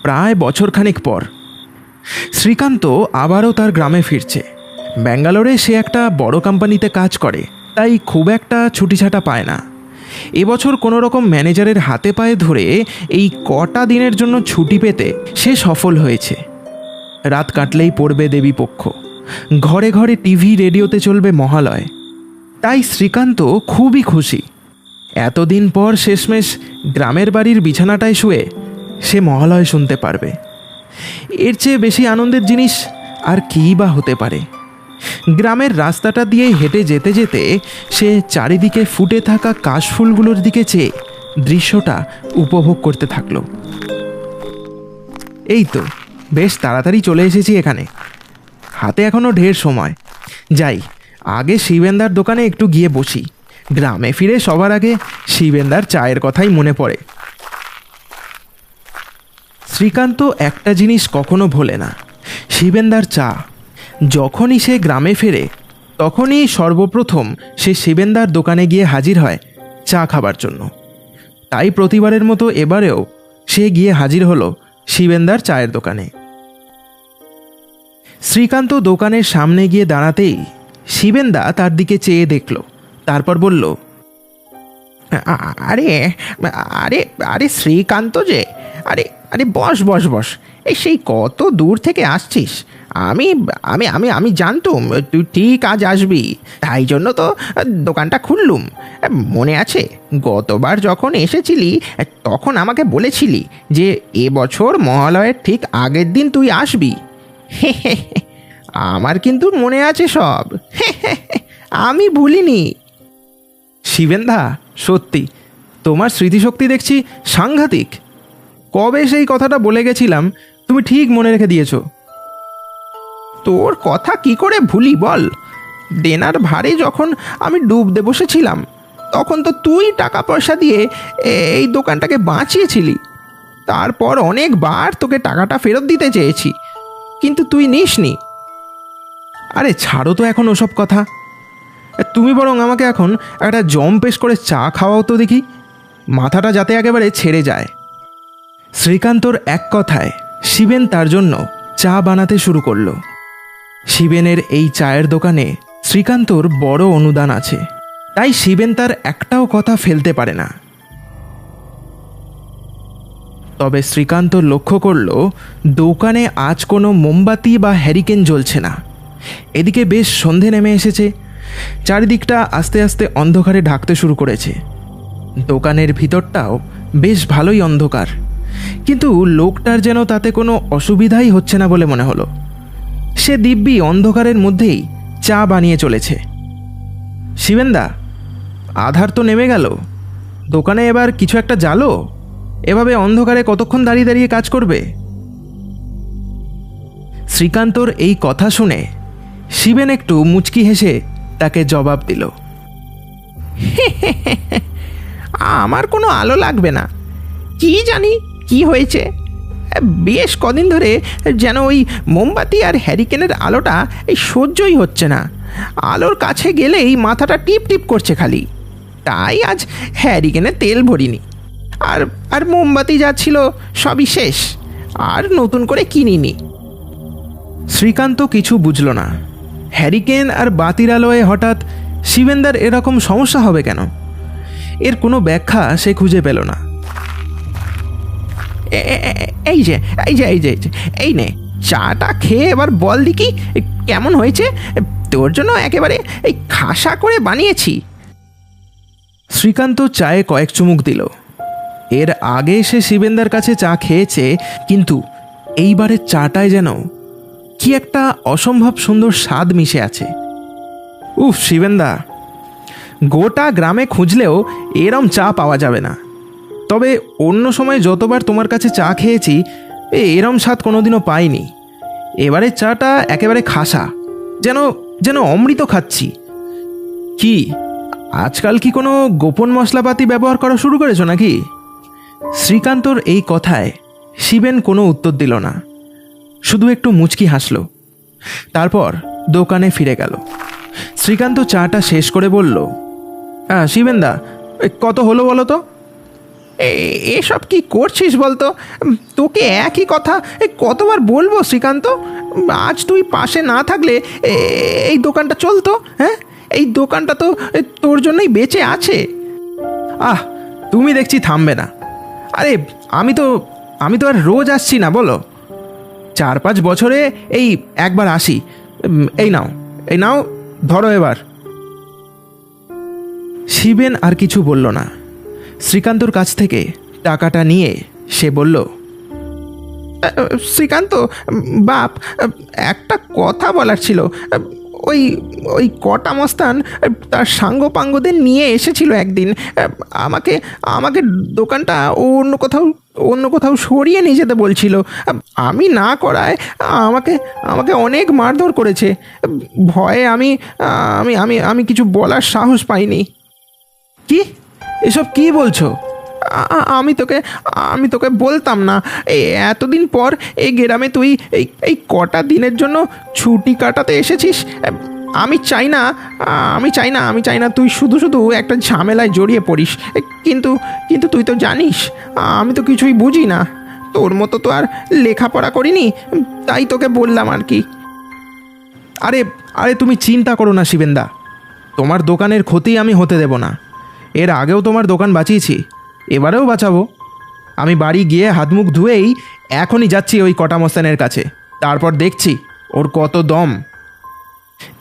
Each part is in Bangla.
প্রায় বছরখানেক পর শ্রীকান্ত আবারও তার গ্রামে ফিরছে। ব্যাঙ্গালোরে সে একটা বড় কোম্পানিতে কাজ করে, তাই খুব একটা ছুটিছাটা পায় না। এবছর কোনো রকম ম্যানেজারের হাতে পায়ে ধরে এই কটা দিনের জন্য ছুটি পেতে সে সফল হয়েছে। রাত কাটলেই পড়বে দেবীপক্ষ, ঘরে ঘরে টিভি রেডিওতে চলবে মহালয়। তাই শ্রীকান্ত খুবই খুশি। এতদিন পর শেষমেশ গ্রামের বাড়ির বিছানাটায় শুয়ে সে মহালয় শুনতে পারবে। এর চেয়ে বেশি আনন্দের জিনিস আর কী বা হতে পারে। গ্রামের রাস্তাটা দিয়ে হেঁটে যেতে যেতে সে চারিদিকে ফুটে থাকা কাশফুলগুলোর দিকে চেয়ে দৃশ্যটা উপভোগ করতে থাকলো। এই তো বেশ তাড়াতাড়ি চলে এসেছি এখানে, হাতে এখনও ঢের সময়। যাই, আগে শিবেন্দার দোকানে একটু গিয়ে বসি। গ্রামে ফিরে সবার আগে শিবেন্দার চায়ের কথাই মনে পড়ে। শ্রীকান্ত একটা জিনিস কখনো ভোলে না, শিবেন্দার চা। যখনই সে গ্রামে ফেরে তখনই সর্বপ্রথম সে শিবেন্দার দোকানে গিয়ে হাজির হয় চা খাবার জন্য। তাই প্রতিবারের মতো এবারেও সে গিয়ে হাজির হলো শিবেন্দার চায়ের দোকানে। শ্রীকান্ত দোকানের সামনে গিয়ে দাঁড়াতেই শিবেন্দা তার দিকে চেয়ে দেখল, তারপর বলল, আরে আরে আরে শ্রীকান্ত যে, আরে আরে বস বস বস, এই সেই কত দূর থেকে আসছিস। আমি আমি আমি আমি জানতুম তুই ঠিক আজ আসবি, তাই জন্য তো দোকানটা খুললুম। মনে আছে গতবার যখন এসেছিলি তখন আমাকে বলেছিলি যে এবছর মহালয়ের ঠিক আগের দিন তুই আসবি। আমার কিন্তু মনে আছে সব, আমি ভুলিনি। শিবেন্দা, সত্যি তোমার স্মৃতিশক্তি দেখছি সাংঘাতিক। কবে সেই কথাটা বলে গেছিলাম, তুমি ঠিক মনে রেখে দিয়েছো। তোর কথা কি করে ভুলি বল? দেনার ভারে যখন আমি ডুবতে বসেছিলাম তখন তো তুই টাকা পয়সা দিয়ে এই দোকানটাকে বাঁচিয়েছিলি। তারপর অনেকবার তোকে টাকাটা ফেরত দিতে চেয়েছি, কিন্তু তুই নিসনি। আরে ছাড়ো তো এখন ওসব কথা। তুমি বরং আমাকে এখন একটা জম পেশ করে চা খাওয়াও তো দেখি, মাথাটা যাতে একেবারে ছেড়ে যায়। শ্রীকান্তর এক কথায় শিবেন তার জন্য চা বানাতে শুরু করলো। শিবেনের এই চায়ের দোকানে শ্রীকান্তর বড় অনুদান আছে, তাই শিবেন তার একটাও কথা ফেলতে পারে না। তবে শ্রীকান্ত লক্ষ্য করল দোকানে আজ কোনো মোমবাতি বা হ্যারিকেন জ্বলছে না। এদিকে বেশ সন্ধে নেমে এসেছে, চারিদিকটা আস্তে আস্তে অন্ধকারে ঢাকতে শুরু করেছে। দোকানের ভিতরটাও বেশ ভালোই অন্ধকার, কিন্তু লোকটার যেন তাতে কোনো অসুবিধাই হচ্ছে না বলে মনে হলো। সে দিব্যি অন্ধকারের মধ্যেই চা বানিয়ে চলেছে। শিবেন্দা, আধার তো নেমে গেল, দোকানে এবার কিছু একটা জ্বালো। এভাবে অন্ধকারে কতক্ষণ দাঁড়িয়ে দাঁড়িয়ে কাজ করবে? শ্রীকান্তর এই কথা শুনে শিবেন একটু মুচকি হেসে তাকে জবাব দিল, আমার কোনো আলো লাগবে না। কি জানি কি হয়েছে, বেশ কদিন ধরে যেন ওই মোমবাতি আর হ্যারিকেনের আলোটা এই সহ্যই হচ্ছে না। আলোর কাছে গেলেই মাথাটা টিপ টিপ করছে খালি। তাই আজ হ্যারিকেনে তেল ভরিনি, আর আর মোমবাতি যা ছিল সবই শেষ, আর নতুন করে কিনিনি। শ্রীকান্ত কিছু বুঝল না। হ্যারিকেন আর বাতির আলোয় হঠাৎ শিবেন্দার এরকম সমস্যা হবে কেন? এর কোনো ব্যাখ্যা সে খুঁজে পেল না। এই যে এই যে এই যে এই নে, চাটা খেয়ে এবার বল দেখি কেমন হয়েছে। তোর জন্য একেবারে এই খাসা করে বানিয়েছি। শ্রীকান্ত চায়ে কয়েক চুমুক দিল। এর আগে সে শিবেন্দার কাছে চা খেয়েছে, কিন্তু এইবারের চাটায় যেন কি একটা অসম্ভব সুন্দর স্বাদ মিশে আছে। উফ শিবেন্দা, গোটা গ্রামে খুঁজলেও এরম চা পাওয়া যাবে না। তবে অন্য সময় যতবার তোমার কাছে চা খেয়েছি এরম স্বাদ কোনোদিনও পাইনি। এবারে চাটা একেবারে খাসা, যেন যেন অমৃত খাচ্ছি। কি আজকাল কি কোনো গোপন মশলাপাতি ব্যবহার করা শুরু করেছো নাকি? শ্রীকান্তর এই কথায় শিবেন কোনো উত্তর দিল না, শুধু একটু মুচকি হাসল। তারপর দোকানে ফিরে গেল। শ্রীকান্ত চাটা শেষ করে বলল, শিবেন্দা, কত হলো বলো তো? এসব কি করছিস বলতো? তোকে একই কথা কতবার বলবো শ্রীকান্ত? আজ তুই পাশে না থাকলে এই দোকানটা চলতো? হ্যাঁ, এই দোকানটা তো তোর জন্যই বেঁচে আছে। আহ, তুমি দেখছি থামবে না। আরে আমি তো আর রোজ আসছি না, বলো। 4-5 বছরে এই একবার আসি। এই নাও ধরো এবার। শিবেন আর কিছু বলল না। শ্রীকান্তর কাছ থেকে টাকাটা নিয়ে সে বলল, শ্রীকান্ত বাপ, একটা কথা বলার ছিল। ওই ওই কটা মস্তান তার সাঙ্গপাঙ্গদের নিয়ে এসেছিল একদিন। আমাকে আমাকে দোকানটা অন্য কোথাও সরিয়ে নিয়ে যেতে বলছিল। আমি না করায় আমাকে আমাকে অনেক মারধর করেছে। ভয়ে আমি আমি আমি আমি কিছু বলার সাহস পাইনি। কি এসব কি বলছো? আমি তোকে বলতাম না। এই এতদিন পর এই গ্রামে তুই এই কটা দিনের জন্য ছুটি কাটাতে এসেছিস। আমি চাই না তুই শুধু শুধু একটা ঝামেলায় জড়িয়ে পড়িস। কিন্তু কিন্তু তুই তো জানিস আমি তো কিছুই বুঝি না। তোর মতো তো আর লেখাপড়া করিনি, তাই তোকে বললাম আর কি। আরে আরে তুমি চিন্তা করো না শিবেনদা, তোমার দোকানের ক্ষতি আমি হতে দেব না। এর আগেও তোমার দোকান বাঁচিয়েছি, এবারেও বাঁচাবো। আমি বাড়ি গিয়ে হাত মুখ ধুয়েই এখনই যাচ্ছি ওই কটা মস্তানের কাছে, তারপর দেখছি ওর কত দম।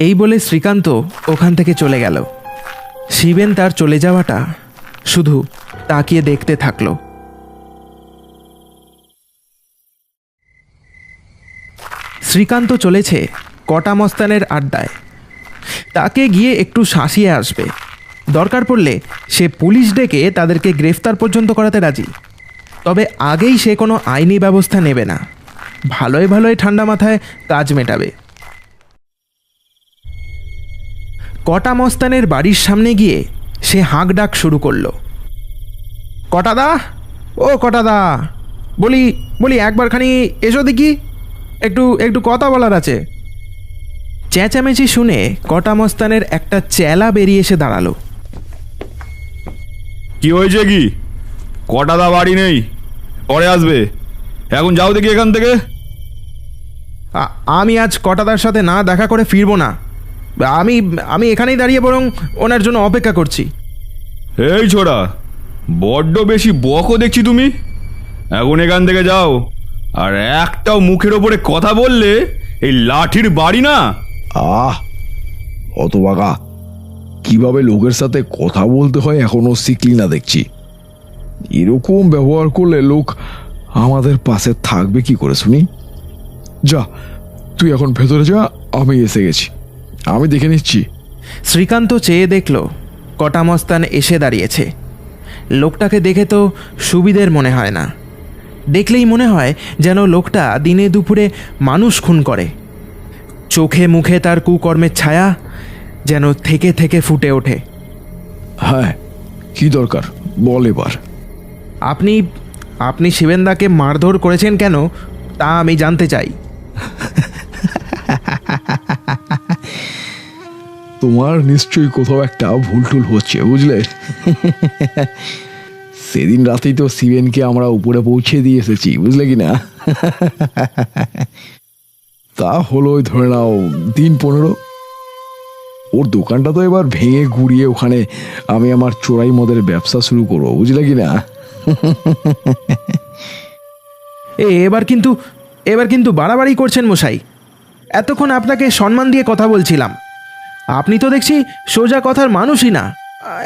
এই বলে শ্রীকান্ত ওখান থেকে চলে গেল। শিবেন তার চলে যাওয়াটা শুধু তাকিয়ে দেখতে থাকলো। শ্রীকান্ত চলেছে কটা মস্তানের আড্ডায়। তাকে গিয়ে একটু শাসিয়ে আসবে, দরকার পড়লে সে পুলিশ ডেকে তাদেরকে গ্রেফতার পর্যন্ত করাতে রাজি। তবে আগেই সে কোনো আইনি ব্যবস্থা নেবে না, ভালোই ভালোই ঠান্ডা মাথায় কাজ মেটাবে। কটা মস্তানের বাড়ির সামনে গিয়ে সে হাঁক ডাক শুরু করলো, কটাদা, ও কটাদা, বলি একবারখানি এসো দেখি, একটু কথা বলার আছে। চেঁচামেচি শুনে কটা মস্তানের একটা চেলা বেরিয়ে এসে দাঁড়ালো। কি হয়েছে? কি কটাদা বাড়ি নেই, পরে আসবে, এখন যাও দেখি এখান থেকে। আমি আজ কটাদার সাথে না দেখা করে ফিরবো না। আমি এখানেই দাঁড়িয়ে বরং ওনার জন্য অপেক্ষা করছি। এই ছোড়া, বড্ড বেশি বকো দেখছি তুমি। এখন এখান থেকে যাও, আর একটাও মুখের ওপরে কথা বললে এই লাঠির বাড়ি না। অত বাঁকা, কিভাবে লোকের সাথে কথা বলতে হয় এখনো শিখলি না দেখছি। এরকম ব্যবহার করলে লোক আমাদের পাশে থাকবে কি করে শুনি? যা, তুই এখন ভেতরে যা, আমি এসে গেছি, আমি দেখে নিচ্ছি। শ্রীকান্ত চেয়ে দেখল কটা মস্তান এসে দাঁড়িয়েছে। লোকটাকে দেখে তো সুবিধের মনে হয় না, দেখলেই মনে হয় যেন লোকটা দিনে দুপুরে মানুষ খুন করে। চোখে মুখে তার কুকর্মের ছায়া যেন থেকে থেকে ফুটে ওঠে। হ্যাঁ, কি দরকার বল এবার। আপনি শিবেনদাকে মারধর করেছেন কেন তা আমি জানতে চাই। তোমার নিশ্চয়ই কোথাও একটা ভুল টুল হচ্ছে, বুঝলে? সেদিন রাতেই তো শিবেনকে আমরা উপরে পৌঁছে দিয়ে এসেছি, বুঝলে কি না? তা হলো ধরে নাও দিন 15। ওর দোকানটা তো এবার ভেঙে গুড়িয়ে ওখানে আমি আমার চোরাই মদের ব্যবসা শুরু করবো, বুঝলে কি না? এবার কিন্তু বাড়াবাড়ি করছেন মশাই। এতক্ষণ আপনাকে সম্মান দিয়ে কথা বলছিলাম, আপনি তো দেখছি সোজা কথার মানুষই না।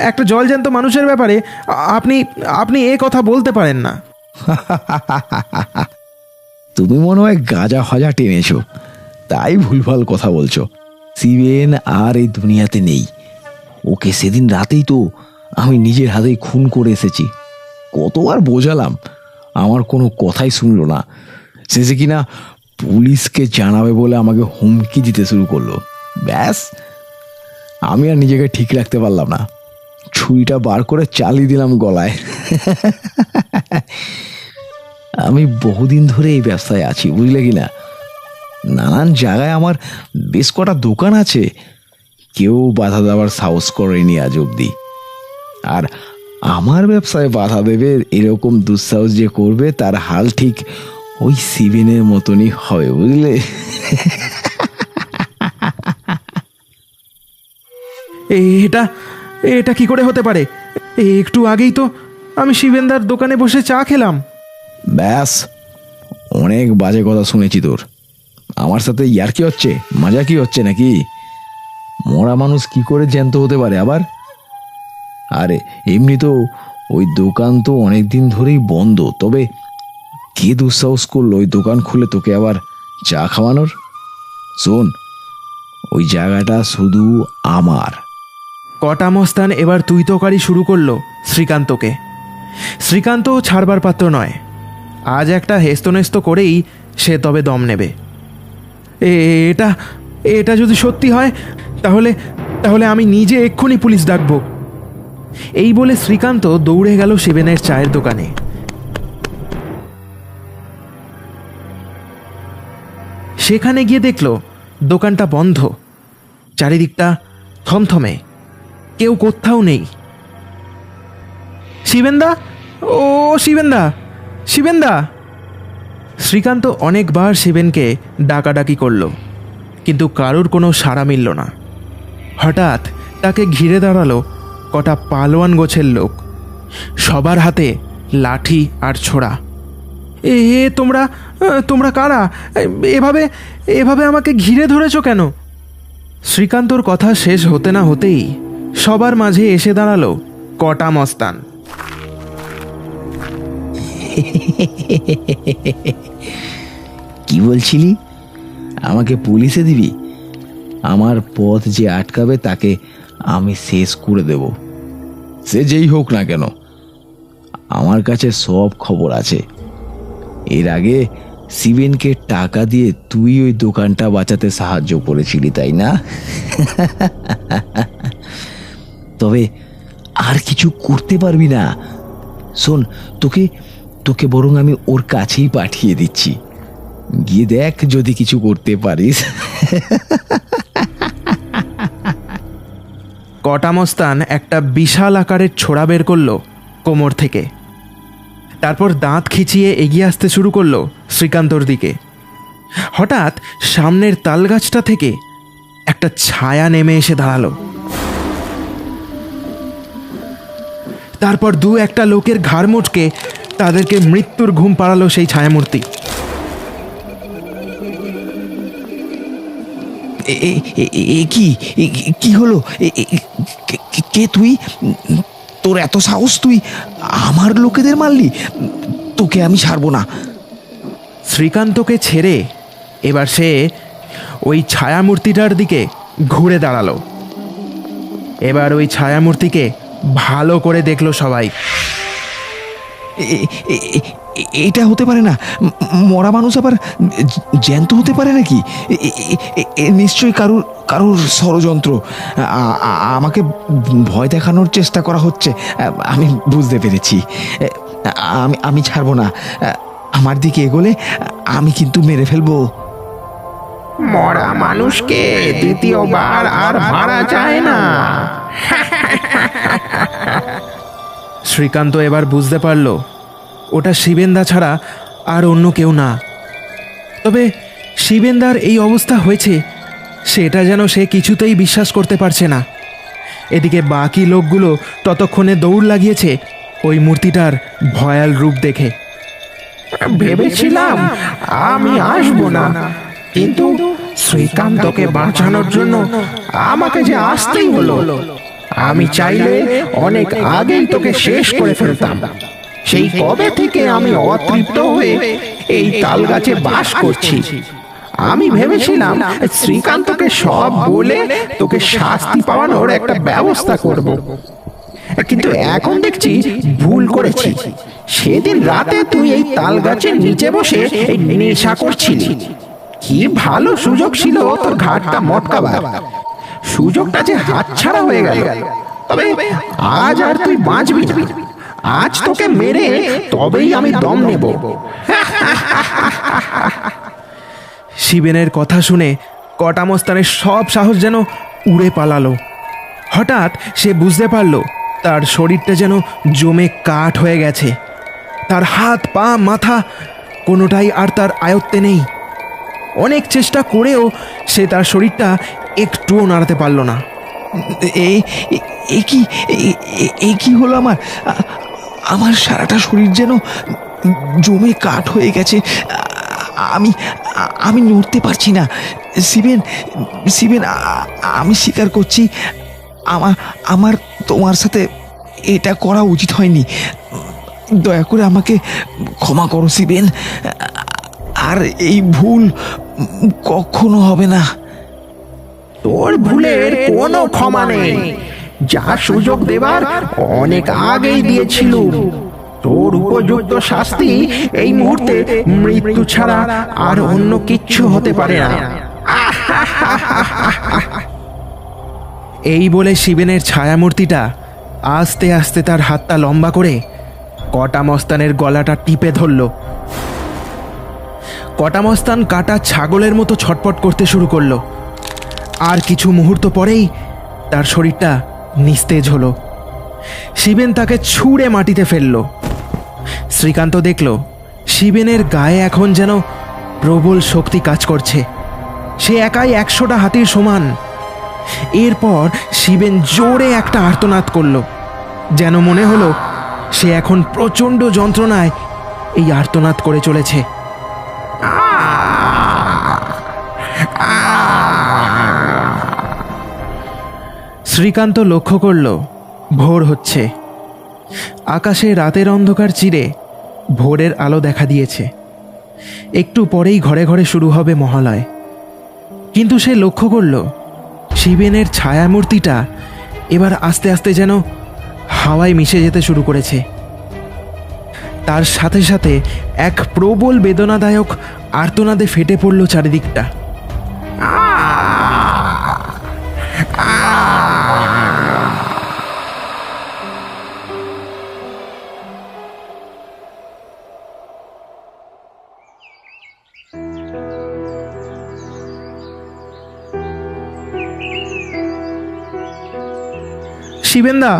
একটা জলজ্যান্ত মানুষের ব্যাপারে আপনি এ কথা বলতে পারেন না। তুমি মনে হয় গাঁজা ফাজা টেনেছো, তাই ভুলভাল কথা বলছো। শিবেন আর এই দুনিয়াতে নেই। ওকে সেদিন রাতেই তো আমি নিজের হাতেই খুন করে এসেছি। কতবার বোঝালাম, আমার কোনো কথাই শুনলো না। শেষে কিনা পুলিশকে জানাবে বলে আমাকে হুমকি দিতে শুরু করলো। ব্যাস, আমি আর নিজেকে ঠিক রাখতে পারলাম না, ছুরিটা বার করে চালিয়ে দিলাম গলায়। আমি বহুদিন ধরে এই ব্যবসায় আছি, বুঝলে কি না? নানান জায়গায় আমার বেশ কটা দোকান আছে, কেউ বাধা দেওয়ার সাহস করেনি আজ অব্দি। আর আমার ব্যবসায় বাধা দেবে এরকম দুঃসাহস যে করবে তার হাল ঠিক ওই শিবেনের মতনই হবে, বুঝলে? এটা এটা কি করে হতে পারে? একটু আগেই তো আমি শিবেনদার দোকানে বসে চা খেলাম। ব্যাস, অনেক বাজে কথা শুনেছি তোর। আমার সাথে ইয়ার কি হচ্ছে, মজা কি হচ্ছে নাকি? মরা মানুষ কি করে জ্যান্ত হতে পারে আবার? আরে এমনি তো ওই দোকান তো অনেক দিন ধরেই বন্ধ, তবে কে দুঃসাহস করলো ওই দোকান খুলে তোকে আবার চা খাওয়ানোর? শোন, ওই জায়গাটা শুধু আমার। কটা মস্তান এবার তুই তোকারি শুরু করলো শ্রীকান্তকে। শ্রীকান্ত ছাড়বার পাত্র নয়। আজ একটা হেস্তনেস্ত করেই সে তবে দম নেবে। এটা এটা যদি সত্যি হয় তাহলে তাহলে আমি নিজে এক্ষুনি পুলিশ ডাকবো। এই বলে শ্রীকান্ত দৌড়ে গেল শিবেনের চায়ের দোকানে। সেখানে গিয়ে দেখল দোকানটা বন্ধ, চারিদিকটা থমথমে, কেউ কোথাও নেই। শিবেনদা, ও শিবেনদা, শিবেনদা! শ্রীকান্ত অনেকবার শিবেনকে ডাকাডাকি করল, কিন্তু কারোর কোনো সাড়া মিলল না। হঠাৎ তাকে ঘিরে দাঁড়ালো কটা পালোয়ান গোছের লোক, সবার হাতে লাঠি আর ছোড়া। এ তোমরা তোমরা কারা? এভাবে এভাবে আমাকে ঘিরে ধরেছো কেন? শ্রীকান্তর কথা শেষ হতে না হতেই সবার মাঝে এসে দাঁড়ালো কটা মস্তান। কি বলছিলি? আমাকে পুলিশে দিবি? আমার পথ যে আটকাবে তাকে আমি শেষ করে দেব, সে যেই হোক না কেন। আমার কাছে সব খবর আছে। এর আগে শিবেনকে টাকা দিয়ে তুই ওই দোকানটা বাঁচাতে সাহায্য করেছিলি, তাই না? তবে আর কিছু করতে পারবি না। শোন, তোকে তোকে বরং আমি ওর কাছেই পাঠিয়ে দিচ্ছি, গিয়ে দেখ যদি কিছু করতে পারিস। কটা মস্তান একটা বিশাল আকারের ছোড়া বের করলো কোমর থেকে, তারপর দাঁত খিচিয়ে এগিয়ে আসতে শুরু করলো শ্রীকান্তর দিকে। হঠাৎ সামনের তালগাছটা থেকে একটা ছায়া নেমে এসে দাঁড়ালো। তারপর দু একটা লোকের ঘাড় মুটকে তাদেরকে মৃত্যুর ঘুম পাড়ালো সেই ছায়ামূর্তি। কি হলো? কে তুই? তোর এত সাহস, তুই আমার লোকেদের মারলি? তোকে আমি ছাড়বো না। শ্রীকান্তকে ছেড়ে এবার সে ওই ছায়ামূর্তিটার দিকে ঘুরে দাঁড়ালো। এবার ওই ছায়ামূর্তিকে ভালো করে দেখলো সবাই। এটা হতে পারে না। মরা মানুষ আবার জ্যান্ত হতে পারে নাকি? নিশ্চয়ই কারুর কারুর ষড়যন্ত্র। আমাকে ভয় দেখানোর চেষ্টা করা হচ্ছে, আমি বুঝতে পেরেছি। আমি ছাড়বো না। আমার দিকে এগোলে আমি কিন্তু মেরে ফেলবো। মরা মানুষকে দ্বিতীয়বার আর মারা যায় না। শ্রীকান্ত এবার বুঝতে পারল ওটা শিবেনদা ছাড়া আর অন্য কেউ না। তবে শিবেনদার এই অবস্থা হয়েছে সেটা যেন সে কিছুতেই বিশ্বাস করতে পারছে না। এদিকে বাকি লোকগুলো ততক্ষণে দৌড় লাগিয়েছে ওই মূর্তিটার ভয়াল রূপ দেখে। ভেবেছিলাম আমি আসবো না, কিন্তু শ্রীকান্তকে বাঁচানোর জন্য আমাকে যে আসতেই হলো। আমি চাইলে অনেক আগেই তোকে শেষ করে ফেলতাম। সেই কবে থেকে আমি অতৃপ্ত হয়ে এই তাল গাছে বাস করছি। আমি ভেবেছিলাম শ্রীকান্তকে সব বলে তোকে শাস্তি পাওয়ানোর একটা ব্যবস্থা করব, কিন্তু এখন দেখছি ভুল করেছি। সেদিন রাতে তুই এই তাল গাছের নিচে বসে এই নেশা করছিলি। কি ভালো সুযোগ ছিল তোর ঘাটটা মটকাবার। সুযোগটা যে হাতছাড়া হয়ে গেল। তবে আজ আর তুই বাঁচবি না। আজ তোকে মেরে তবেই আমি দম নেব। শিবেনের কথা শুনে কটামস্তানের সব সাহস যেন উড়ে পালালো। হঠাৎ সে বুঝতে পারল তার শরীরটা যেন জমে কাঠ হয়ে গেছে। তার হাত পা মাথা কোনোটাই আর তার আয়ত্তে নেই। অনেক চেষ্টা করেও সে তার শরীরটা একটুও নাড়াতে পারল না। এ কি হলো আমার? আমার সারাটা শরীর যেন জমে কাঠ হয়ে গেছে। আমি আমি নড়তে পারছি না। শিবেন, শিবেন, আমি স্বীকার করছি আমার তোমার সাথে এটা করা উচিত হয়নি। দয়া করে আমাকে ক্ষমা করো শিবেন, আর এই ভুল কখনো হবে না। তোর ভুলের কোনো ক্ষমা নেই। যা সুযোগ দেবার অনেক আগেই দিয়েছিল। তোর উপযুক্ত শাস্তি এই মুহূর্তে মৃত্যু ছাড়া আর অন্য কিচ্ছু হতে পারে না। এই বলে শিবেনের ছায়ামূর্তিটা আস্তে আস্তে তার হাতটা লম্বা করে কটামস্তানের গলাটা টিপে ধরল। কটামস্তান কাটা ছাগলের মতো ছটপট করতে শুরু করলো। আর কিছু মুহূর্ত পরেই তার শরীরটা নিস্তেজ হলো। শিবেন তাকে ছুঁড়ে মাটিতে ফেলল। শ্রীকান্ত দেখল শিবেনের গায়ে এখন যেন প্রবল শক্তি কাজ করছে। সে একাই 100টা হাতির সমান। এরপর শিবেন জোরে একটা আর্তনাদ করল, যেন মনে হলো সে এখন প্রচণ্ড যন্ত্রণায় এই আর্তনাদ করে চলেছে। শ্রীকান্ত লক্ষ্য করল ভোর হচ্ছে। আকাশে রাতের অন্ধকার চিরে ভোরের আলো দেখা দিয়েছে। একটু পরেই ঘরে ঘরে শুরু হবে মহালয়। কিন্তু সে লক্ষ্য করল শিবেনের ছায়ামূর্তিটা এবার আস্তে আস্তে যেন হাওয়ায় মিশে যেতে শুরু করেছে। তার সাথে সাথে এক প্রবল বেদনাদায়ক আর্তনাদে ফেটে পড়ল চারিদিকটা। শিবেনদা,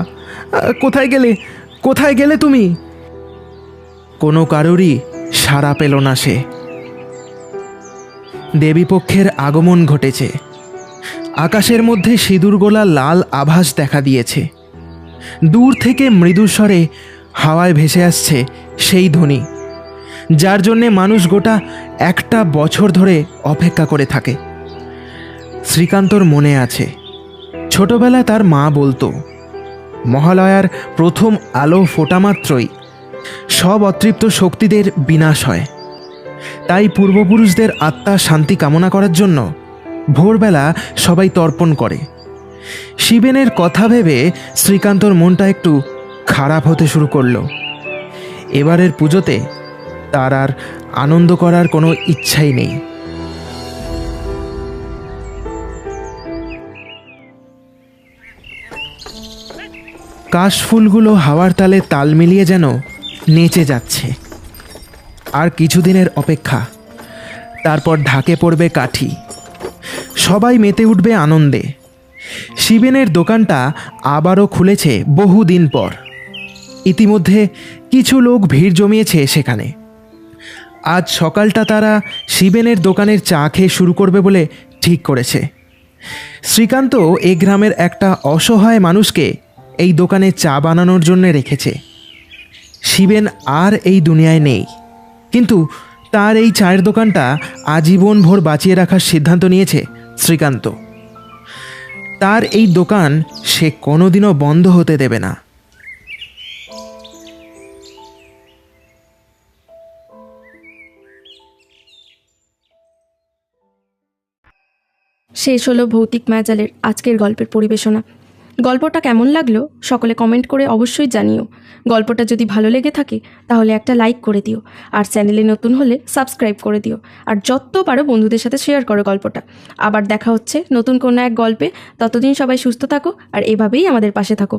কোথায় গেলে? কোথায় গেলে তুমি? কোনো কারোরই সাড়া পেল না সে। দেবীপক্ষের আগমন ঘটেছে। আকাশের মধ্যে সিঁদুর গোলা লাল আভাস দেখা দিয়েছে। দূর থেকে মৃদুস্বরে হাওয়ায় ভেসে আসছে সেই ধ্বনি, যার জন্যে মানুষ গোটা একটা বছর ধরে অপেক্ষা করে থাকে। শ্রীকান্তর মনে আছে, ছোটবেলায় তার মা বলতো মহালয়ার প্রথম আলো ফোটা মাত্রই সব অতৃপ্ত শক্তিদের বিনাশ হয়। তাই পূর্বপুরুষদের আত্মার শান্তি কামনা করার জন্য ভোরবেলা সবাই তর্পণ করে। শিবেনের কথা ভেবে শ্রীকান্তর মনটা একটু খারাপ হতে শুরু করলো। এবারের পুজোতে তার আর আনন্দ করার কোনো ইচ্ছাই নেই। কাশফুলগুলো হাওয়ার তালে তাল মিলিয়ে যেন নেচে যাচ্ছে। আর কিছুদিনের অপেক্ষা, তারপর ঢাকে পড়বে কাঠি। সবাই মেতে উঠবে আনন্দে। শিবেনের দোকানটা আবারও খুলেছে বহুদিন পর। ইতিমধ্যে কিছু লোক ভিড় জমিয়েছে সেখানে। আজ সকালটা তারা শিবেনের দোকানের চা খেয়ে শুরু করবে বলে ঠিক করেছে। শ্রীকান্ত এ গ্রামের একটা অসহায় মানুষকে এই দোকানে চা বানানোর জন্য রেখেছে। শিবেন আর এই দুনিয়ায় নেই, কিন্তু তার এই চায়ের দোকানটা আজীবন ভোর বাঁচিয়ে রাখার সিদ্ধান্ত নিয়েছে শ্রীকান্ত। তার এই দোকান সে কোনোদিনও বন্ধ হতে দেবে না। শেষ হলো ভৌতিক মায়াজালের আজকের গল্পের পরিবেশনা। গল্পটা কেমন লাগলো সকলে কমেন্ট করে অবশ্যই জানিও। গল্পটা যদি ভালো লেগে থাকে তাহলে একটা লাইক করে দিও, আর চ্যানেলে নতুন হলে সাবস্ক্রাইব করে দিও, আর যত পারো বন্ধুদের সাথে শেয়ার করো গল্পটা। আবার দেখা হচ্ছে নতুন কোনো এক গল্পে। ততদিন সবাই সুস্থ থাকো আর এভাবেই আমাদের পাশে থাকো।